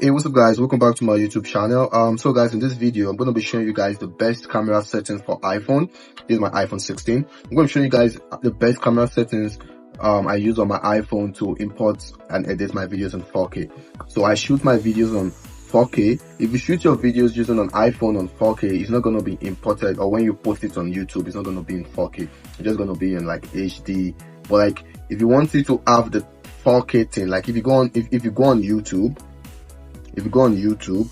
Hey, what's up guys, welcome back to my YouTube channel. So guys, in this video I'm going to be showing you guys the best camera settings for iPhone. This is my iPhone 16. I'm going to show you guys the best camera settings I use on my iPhone to import and edit my videos in 4K. So I shoot my videos on 4K. If you shoot your videos using an iPhone on 4K, it's not going to be imported, or when you post it on YouTube, it's not going to be in 4K. It's just going to be in like HD. But like if you want it to have the 4K thing, like if you go on YouTube, if you go on YouTube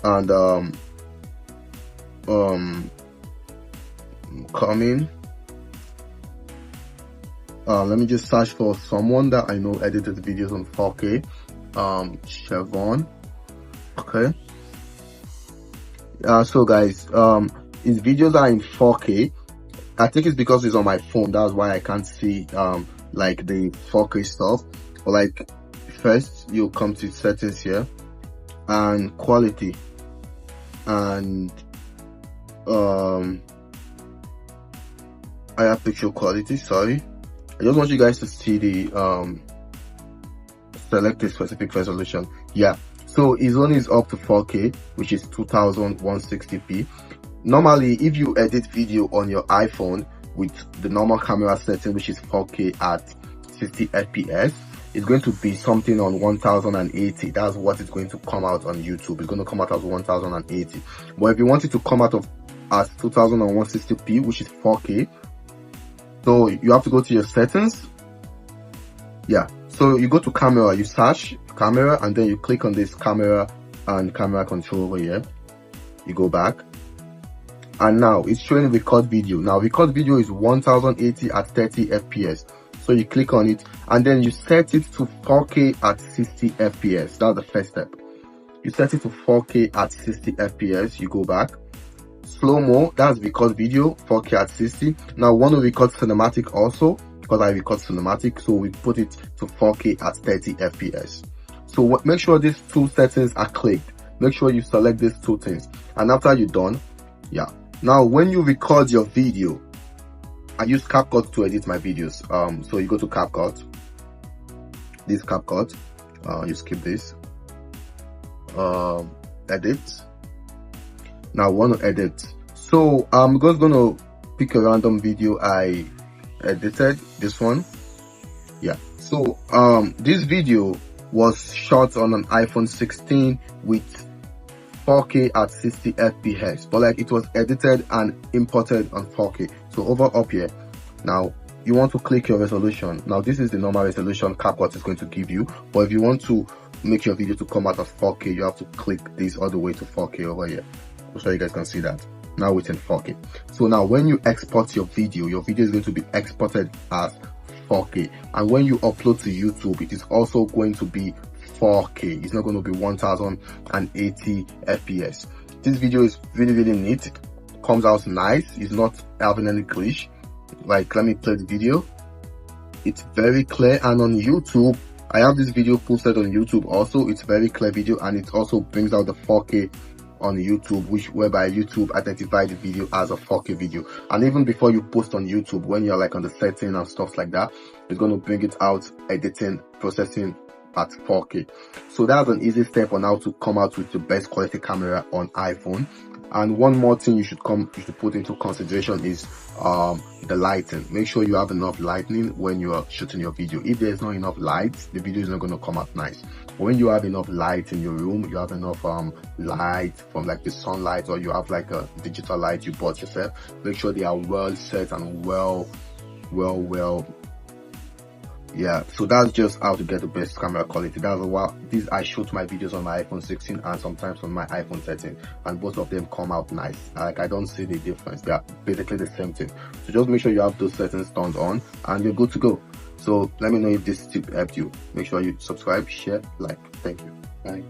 and let me just search for someone that I know edited videos on 4K. Chevron. Okay. So guys, his videos are in 4K. I think it's because it's on my phone, that's why I can't see like the 4K stuff. But like first you'll come to settings here and quality, and I have picture quality. Sorry, I just want you guys to see the select a specific resolution. Yeah, so his one is up to 4K, which is 2160p. Normally if you edit video on your iPhone with the normal camera setting, which is 4K at 60 fps, it's going to be something on 1080. That's what it's going to come out on YouTube. It's going to come out as 1080. But if you want it to come out as 2160p, which is 4K, so you have to go to your settings. Yeah, so you go to camera, you search camera, and then you click on this camera and camera control over here. You go back, and now it's showing record video. Now record video is 1080 at 30 fps. So you click on it and then you set it to 4K at 60 fps. That's the first step. You set it to 4K at 60 fps. You go back. Slow-mo, that's record video, 4K at 60. Now I want to record cinematic also, because I record cinematic, so we put it to 4K at 30 fps. So make sure these two settings are clicked. Make sure you select these two things, and after you're done, yeah. Now when you record your video, I use CapCut to edit my videos. So you go to CapCut, this CapCut, you skip this, edit. Now I want to edit, so I'm just gonna pick a random video I edited, this one. Yeah, so this video was shot on an iPhone 16 with 4K at 60 fps, but like it was edited and imported on 4K. So over up here, now you want to click your resolution. Now this is the normal resolution CapCut is going to give you, but if you want to make your video to come out as 4K, you have to click this all the way to 4K over here, so you guys can see that now it's in 4K. So now when you export your video is going to be exported as 4K, and when you upload to YouTube, it is also going to be 4K. It's not going to be 1080 fps. This video is really neat. It comes out nice. It's not having any glitch. Like, let me play the video. It's very clear, and on YouTube, I have this video posted on YouTube also. It's very clear video, and it also brings out the 4K on YouTube, whereby YouTube identify the video as a 4K video. And even before you post on YouTube, when you're like on the setting and stuff like that, it's going to bring it out, editing, processing at 4K. So that's an easy step on how to come out with the best quality camera on iPhone. And one more thing you should put into consideration is the lighting. Make sure you have enough lighting when you are shooting your video. If there's not enough light, the video is not going to come out nice. But when you have enough light in your room, you have enough light from like the sunlight, or you have like a digital light you bought yourself, make sure they are well set and well. Yeah, so that's just how to get the best camera quality. That's why I shoot my videos on my iPhone 16 and sometimes on my iPhone 13, and both of them come out nice. Like, I don't see the difference. They are basically the same thing. So just make sure you have those settings turned on and you're good to go. So let me know if this tip helped you. Make sure you subscribe, share, like. Thank you. Bye.